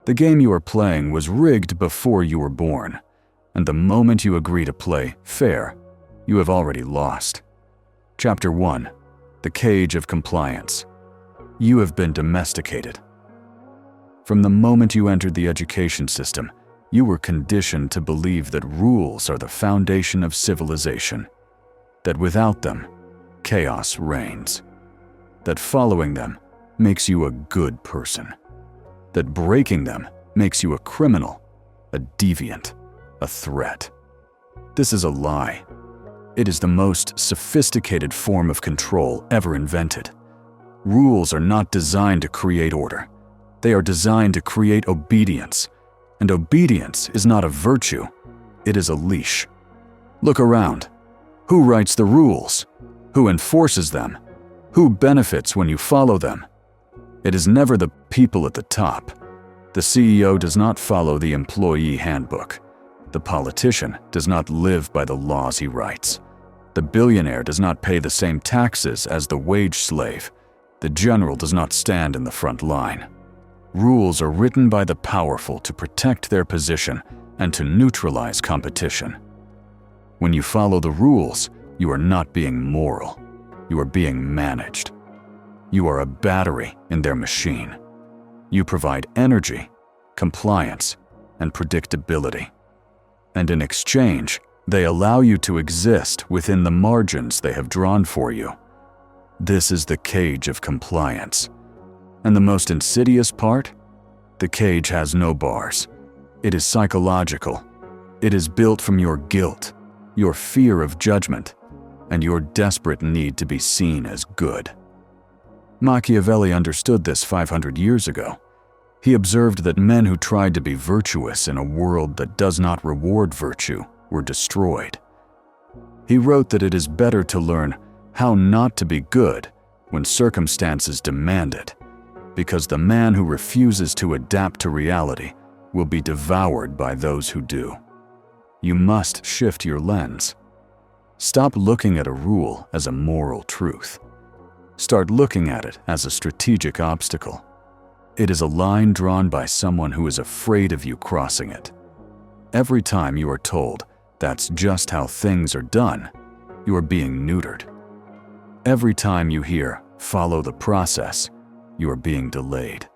The game you are playing was rigged before you were born, and the moment you agree to play fair, you have already lost. Chapter 1. The Cage of Compliance. You have been domesticated. From the moment you entered the education system, you were conditioned to believe that rules are the foundation of civilization, that without them, chaos reigns, that following them makes you a good person, that breaking them makes you a criminal, a deviant, a threat. This is a lie. It is the most sophisticated form of control ever invented. Rules are not designed to create order. They are designed to create obedience. And obedience is not a virtue, it is a leash. Look around. Who writes the rules? Who enforces them? Who benefits when you follow them? It is never the people at the top. The CEO does not follow the employee handbook. The politician does not live by the laws he writes. The billionaire does not pay the same taxes as the wage slave. The general does not stand in the front line. Rules are written by the powerful to protect their position and to neutralize competition. When you follow the rules, you are not being moral. You are being managed. You are a battery in their machine. You provide energy, compliance, and predictability. And in exchange, they allow you to exist within the margins they have drawn for you. This is the cage of compliance. And the most insidious part? The cage has no bars. It is psychological. It is built from your guilt, your fear of judgment, and your desperate need to be seen as good. Machiavelli understood this 500 years ago. He observed that men who tried to be virtuous in a world that does not reward virtue were destroyed. He wrote that it is better to learn how not to be good when circumstances demand it, because the man who refuses to adapt to reality will be devoured by those who do. You must shift your lens. Stop looking at a rule as a moral truth. Start looking at it as a strategic obstacle. It is a line drawn by someone who is afraid of you crossing it. Every time you are told that's just how things are done, you are being neutered. Every time you hear, follow the process, you are being delayed.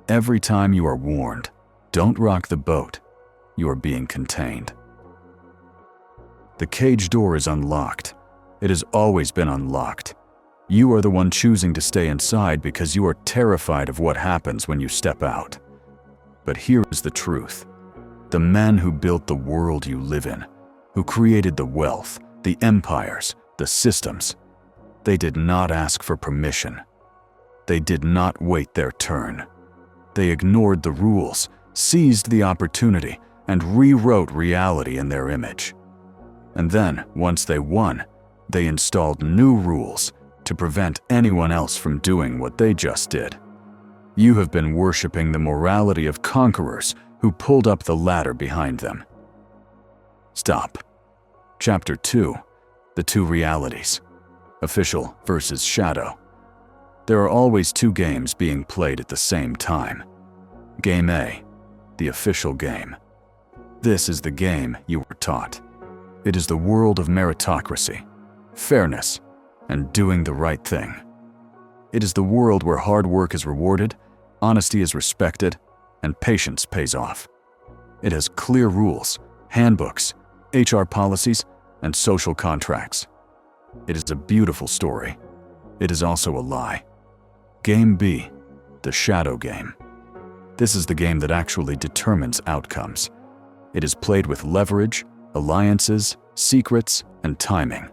Every time you are warned, don't rock the boat, you are being contained. The cage door is unlocked. It has always been unlocked. You are the one choosing to stay inside because you are terrified of what happens when you step out. But here is the truth. The men who built the world you live in, who created the wealth, the empires, the systems, they did not ask for permission. They did not wait their turn. They ignored the rules, seized the opportunity, and rewrote reality in their image. And then, once they won, they installed new rules to prevent anyone else from doing what they just did. You have been worshiping the morality of conquerors who pulled up the ladder behind them. Stop. Chapter 2. The Two Realities. Official versus Shadow. There are always two games being played at the same time. Game A, the official game. This is the game you were taught. It is the world of meritocracy, fairness, and doing the right thing. It is the world where hard work is rewarded, honesty is respected, and patience pays off. It has clear rules, handbooks, HR policies, and social contracts. It is a beautiful story. It is also a lie. Game B, the shadow game. This is the game that actually determines outcomes. It is played with leverage, alliances, secrets, and timing.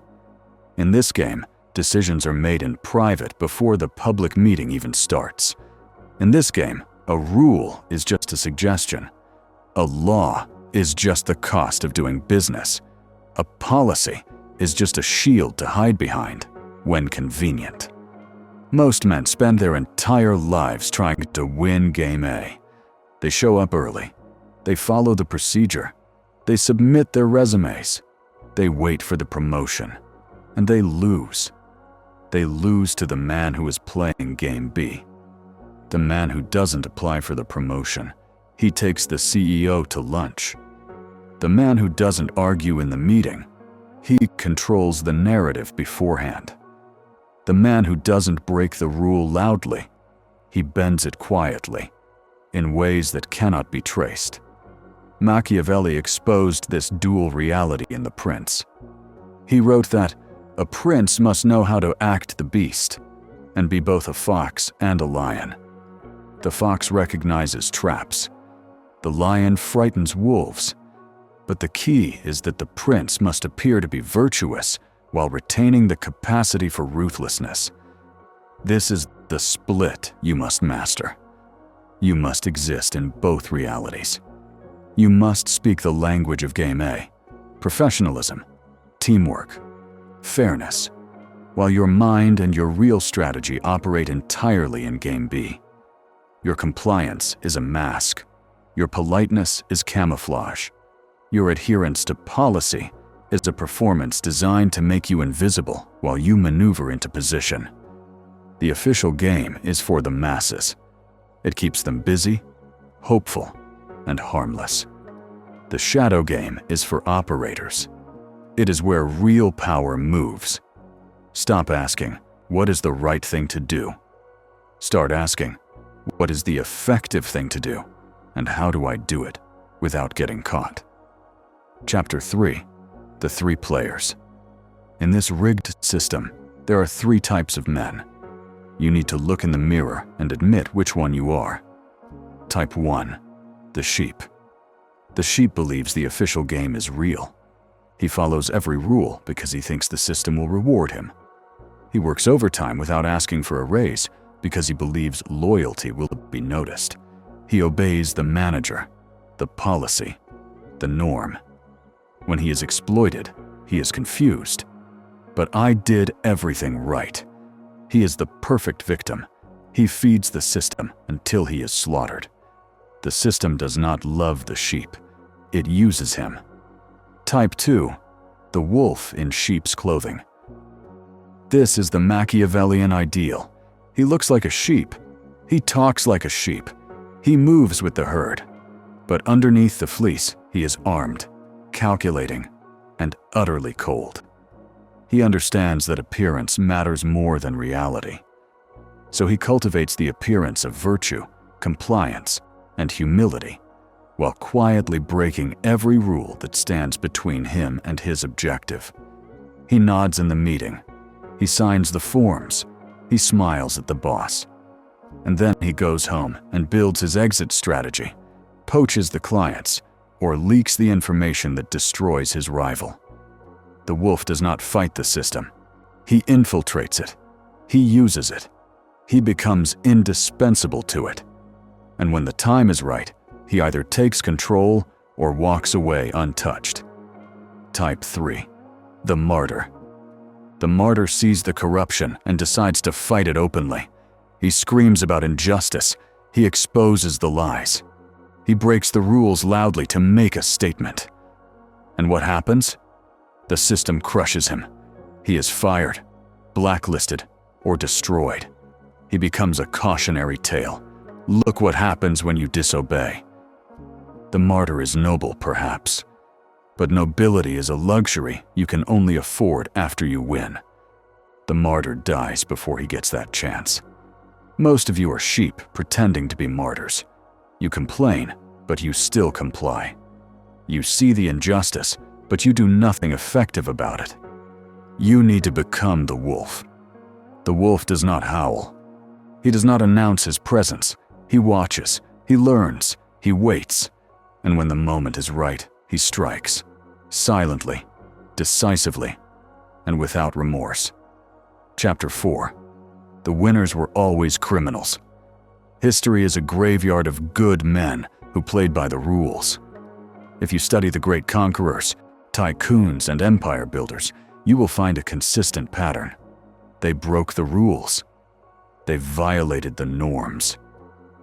In this game, decisions are made in private before the public meeting even starts. In this game, a rule is just a suggestion. A law is just the cost of doing business. A policy is just a shield to hide behind when convenient. Most men spend their entire lives trying to win Game A. They show up early. They follow the procedure. They submit their resumes. They wait for the promotion. And they lose. They lose to the man who is playing Game B. The man who doesn't apply for the promotion. He takes the CEO to lunch. The man who doesn't argue in the meeting, he controls the narrative beforehand. The man who doesn't break the rule loudly, he bends it quietly, in ways that cannot be traced. Machiavelli exposed this dual reality in The Prince. He wrote that a prince must know how to act the beast and be both a fox and a lion. The fox recognizes traps. The lion frightens wolves. But the key is that the prince must appear to be virtuous while retaining the capacity for ruthlessness. This is the split you must master. You must exist in both realities. You must speak the language of Game A, professionalism, teamwork, fairness, while your mind and your real strategy operate entirely in Game B. Your compliance is a mask. Your politeness is camouflage. Your adherence to policy is a performance designed to make you invisible while you maneuver into position. The official game is for the masses. It keeps them busy, hopeful, and harmless. The shadow game is for operators. It is where real power moves. Stop asking, what is the right thing to do? Start asking, what is the effective thing to do, and how do I do it without getting caught? Chapter 3. The Three Players. In this rigged system, there are three types of men. You need to look in the mirror and admit which one you are. Type 1. The sheep. The sheep believes the official game is real. He follows every rule because he thinks the system will reward him. He works overtime without asking for a raise because he believes loyalty will be noticed. He obeys the manager, the policy, the norm. When he is exploited, he is confused. But I did everything right. He is the perfect victim. He feeds the system until he is slaughtered. The system does not love the sheep. It uses him. Type 2. The wolf in sheep's clothing. This is the Machiavellian ideal. He looks like a sheep. He talks like a sheep. He moves with the herd. But underneath the fleece, he is armed, calculating, and utterly cold. He understands that appearance matters more than reality. So he cultivates the appearance of virtue, compliance, and humility, while quietly breaking every rule that stands between him and his objective. He nods in the meeting. He signs the forms. He smiles at the boss. And then he goes home and builds his exit strategy, poaches the clients, or leaks the information that destroys his rival. The wolf does not fight the system. He infiltrates it. He uses it. He becomes indispensable to it. And when the time is right, he either takes control or walks away untouched. Type 3. The Martyr. The martyr sees the corruption and decides to fight it openly. He screams about injustice. He exposes the lies. He breaks the rules loudly to make a statement. And what happens? The system crushes him. He is fired, blacklisted, or destroyed. He becomes a cautionary tale. Look what happens when you disobey. The martyr is noble, perhaps. But nobility is a luxury you can only afford after you win. The martyr dies before he gets that chance. Most of you are sheep pretending to be martyrs. You complain, but you still comply. You see the injustice, but you do nothing effective about it. You need to become the wolf. The wolf does not howl. He does not announce his presence. He watches, he learns, he waits. And when the moment is right, he strikes. Silently, decisively, and without remorse. Chapter 4. The winners were always criminals. History is a graveyard of good men who played by the rules. If you study the great conquerors, tycoons, and empire builders, you will find a consistent pattern. They broke the rules. They violated the norms.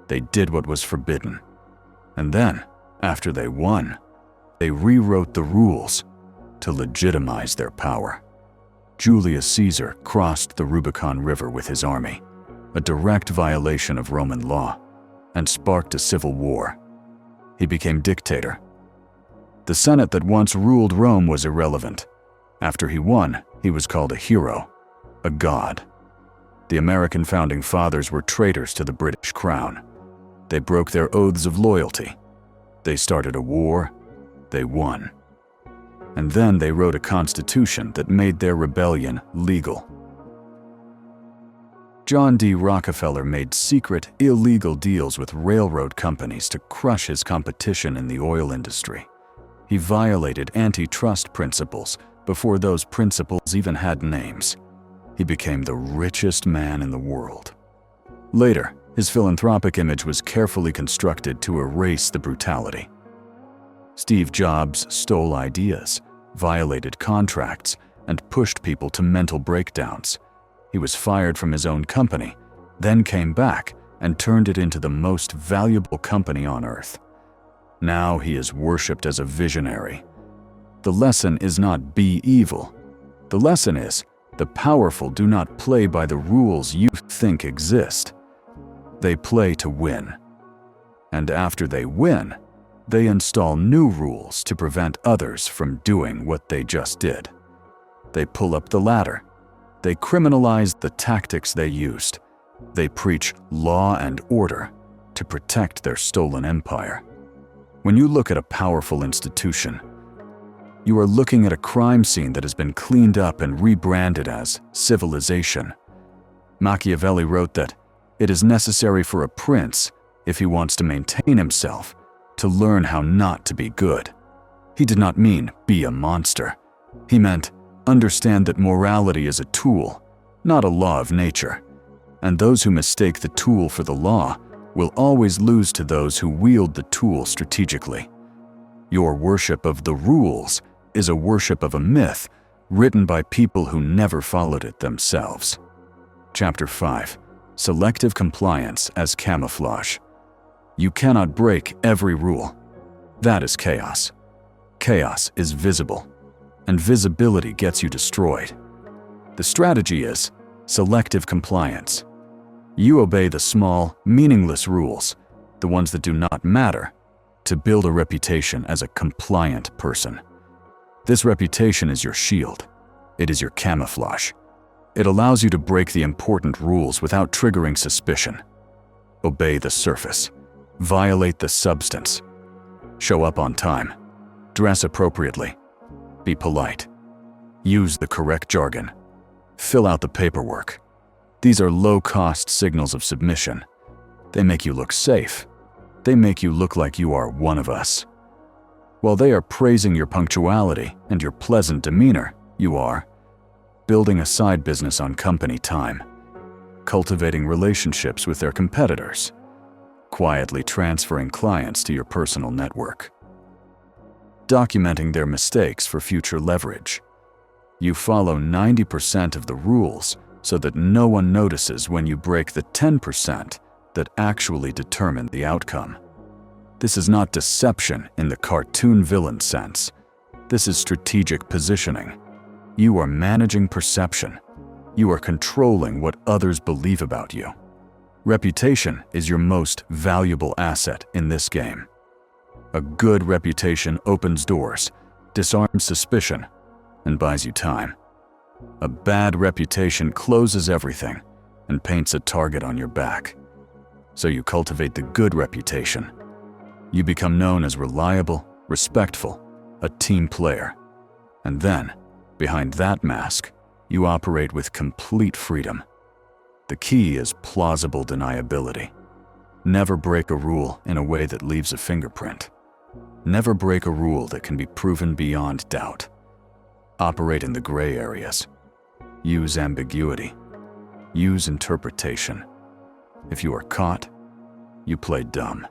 They did what was forbidden. And then, after they won, they rewrote the rules to legitimize their power. Julius Caesar crossed the Rubicon River with his army, a direct violation of Roman law, and sparked a civil war. He became dictator. The Senate that once ruled Rome was irrelevant. After he won, he was called a hero, a god. The American founding fathers were traitors to the British crown. They broke their oaths of loyalty. They started a war. They won. And then they wrote a constitution that made their rebellion legal. John D. Rockefeller made secret, illegal deals with railroad companies to crush his competition in the oil industry. He violated antitrust principles before those principles even had names. He became the richest man in the world. Later, his philanthropic image was carefully constructed to erase the brutality. Steve Jobs stole ideas, violated contracts, and pushed people to mental breakdowns. He was fired from his own company, then came back and turned it into the most valuable company on earth. Now he is worshipped as a visionary. The lesson is not be evil. The lesson is the powerful do not play by the rules you think exist. They play to win. And after they win, they install new rules to prevent others from doing what they just did. They pull up the ladder. They criminalize the tactics they used. They preach law and order to protect their stolen empire. When you look at a powerful institution, you are looking at a crime scene that has been cleaned up and rebranded as civilization. Machiavelli wrote that it is necessary for a prince, if he wants to maintain himself, to learn how not to be good. He did not mean be a monster. He meant understand that morality is a tool, not a law of nature. And those who mistake the tool for the law will always lose to those who wield the tool strategically. Your worship of the rules is a worship of a myth written by people who never followed it themselves. Chapter 5. Selective Compliance as Camouflage. You cannot break every rule. That is chaos. Chaos is visible, and visibility gets you destroyed. The strategy is selective compliance. You obey the small, meaningless rules, the ones that do not matter, to build a reputation as a compliant person. This reputation is your shield. It is your camouflage. It allows you to break the important rules without triggering suspicion. Obey the surface. Violate the substance. Show up on time. Dress appropriately. Be polite. Use the correct jargon. Fill out the paperwork. These are low-cost signals of submission. They make you look safe. They make you look like you are one of us. While they are praising your punctuality and your pleasant demeanor, you are building a side business on company time, cultivating relationships with their competitors, quietly transferring clients to your personal network, documenting their mistakes for future leverage. You follow 90% of the rules so that no one notices when you break the 10% that actually determine the outcome. This is not deception in the cartoon villain sense. This is strategic positioning. You are managing perception. You are controlling what others believe about you. Reputation is your most valuable asset in this game. A good reputation opens doors, disarms suspicion, and buys you time. A bad reputation closes everything and paints a target on your back. So you cultivate the good reputation. You become known as reliable, respectful, a team player. And then, behind that mask, you operate with complete freedom. The key is plausible deniability. Never break a rule in a way that leaves a fingerprint. Never break a rule that can be proven beyond doubt. Operate in the gray areas. Use ambiguity. Use interpretation. If you are caught, you play dumb.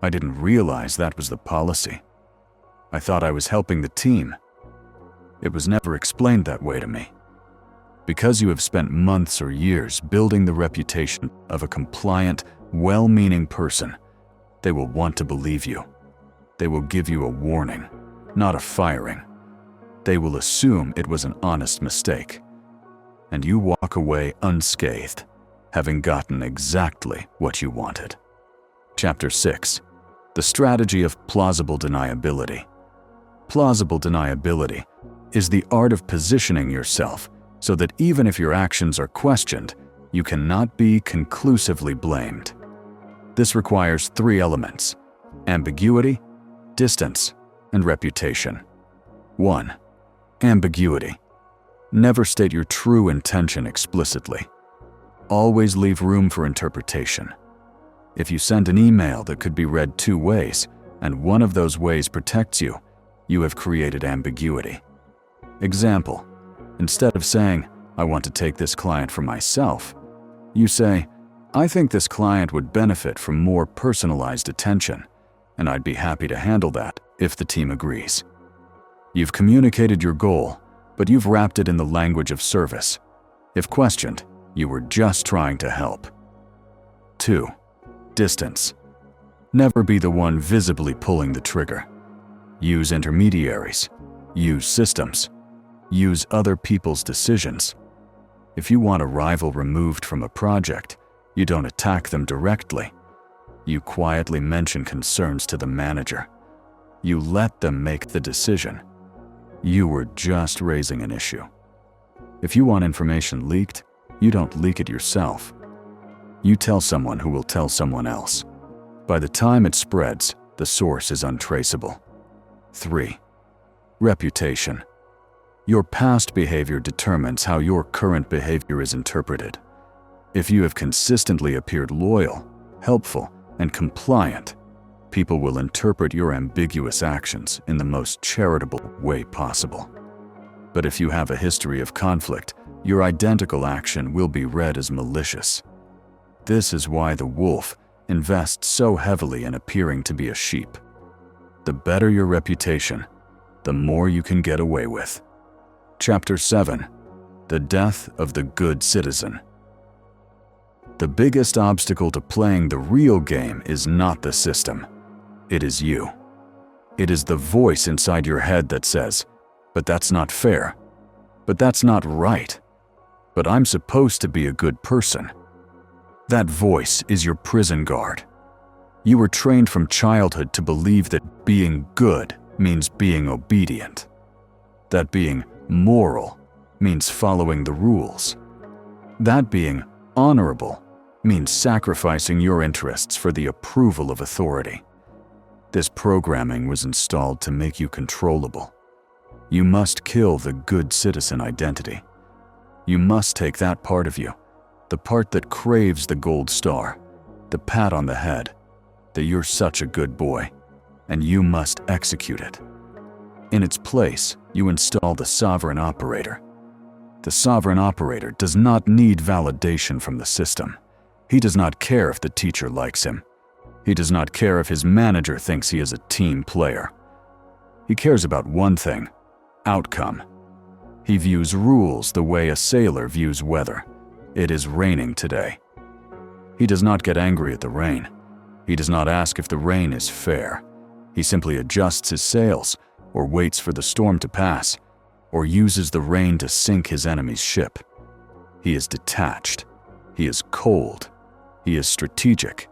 I didn't realize that was the policy. I thought I was helping the team. It was never explained that way to me. Because you have spent months or years building the reputation of a compliant, well-meaning person, they will want to believe you. They will give you a warning, not a firing. They will assume it was an honest mistake. And you walk away unscathed, having gotten exactly what you wanted. Chapter 6. The strategy of plausible deniability. Plausible deniability is the art of positioning yourself so that even if your actions are questioned, you cannot be conclusively blamed. This requires 3 elements: ambiguity, distance, and reputation. 1. Ambiguity. Never state your true intention explicitly. Always leave room for interpretation. If you send an email that could be read 2 ways, and one of those ways protects you, you have created ambiguity. Example: instead of saying, "I want to take this client for myself," you say, "I think this client would benefit from more personalized attention, and I'd be happy to handle that if the team agrees." You've communicated your goal, but you've wrapped it in the language of service. If questioned, you were just trying to help. 2. Distance. Never be the one visibly pulling the trigger. Use intermediaries. Use systems. Use other people's decisions. If you want a rival removed from a project, you don't attack them directly. You quietly mention concerns to the manager. You let them make the decision. You were just raising an issue. If you want information leaked, you don't leak it yourself. You tell someone who will tell someone else. By the time it spreads, the source is untraceable. 3. Reputation. Your past behavior determines how your current behavior is interpreted. If you have consistently appeared loyal, helpful, and compliant, people will interpret your ambiguous actions in the most charitable way possible. But if you have a history of conflict, your identical action will be read as malicious. This is why the wolf invests so heavily in appearing to be a sheep. The better your reputation, the more you can get away with. Chapter 7. The Death of the Good Citizen. The biggest obstacle to playing the real game is not the system. It is you. It is the voice inside your head that says, "But that's not fair. But that's not right. But I'm supposed to be a good person." That voice is your prison guard. You were trained from childhood to believe that being good means being obedient. That being moral means following the rules. That being honorable means sacrificing your interests for the approval of authority. This programming was installed to make you controllable. You must kill the good citizen identity. You must take that part of you, the part that craves the gold star, the pat on the head, that you're such a good boy, and you must execute it. In its place, you install the sovereign operator. The sovereign operator does not need validation from the system. He does not care if the teacher likes him. He does not care if his manager thinks he is a team player. He cares about one thing: outcome. He views rules the way a sailor views weather. It is raining today. He does not get angry at the rain. He does not ask if the rain is fair. He simply adjusts his sails, or waits for the storm to pass, or uses the rain to sink his enemy's ship. He is detached. He is cold. He is strategic.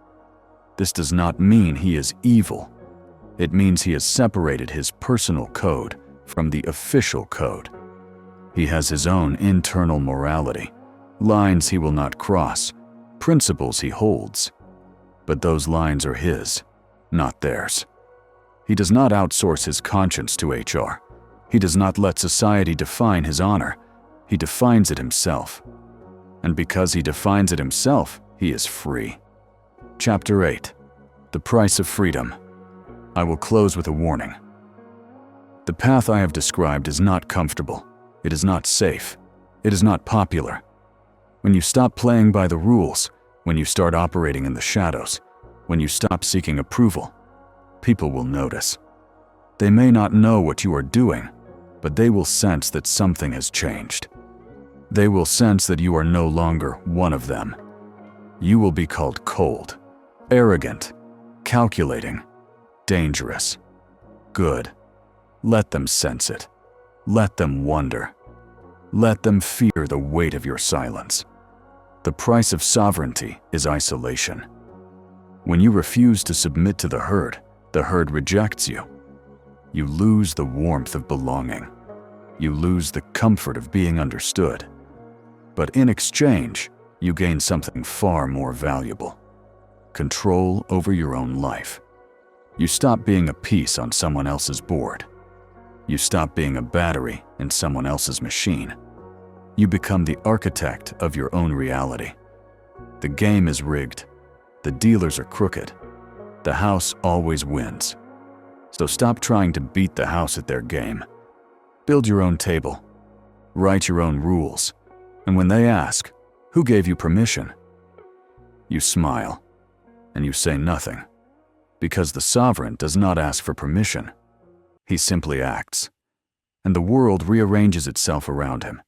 This does not mean he is evil. It means he has separated his personal code from the official code. He has his own internal morality, lines he will not cross, principles he holds. But those lines are his, not theirs. He does not outsource his conscience to HR. He does not let society define his honor. He defines it himself. And because he defines it himself, he is free. Chapter 8. The Price of Freedom. I will close with a warning. The path I have described is not comfortable. It is not safe. It is not popular. When you stop playing by the rules, when you start operating in the shadows, when you stop seeking approval, people will notice. They may not know what you are doing, but they will sense that something has changed. They will sense that you are no longer one of them. You will be called cold, arrogant, calculating, dangerous, good. Let them sense it. Let them wonder. Let them fear the weight of your silence. The price of sovereignty is isolation. When you refuse to submit to the herd, The herd rejects you. You lose the warmth of belonging. You lose the comfort of being understood. But in exchange, you gain something far more valuable: control over your own life. You stop being a piece on someone else's board. You stop being a battery in someone else's machine. You become the architect of your own reality. The game is rigged. The dealers are crooked. The house always wins. So stop trying to beat the house at their game. Build your own table. Write your own rules. And when they ask, "Who gave you permission?" you smile and you say nothing. Because the sovereign does not ask for permission. He simply acts. And the world rearranges itself around him.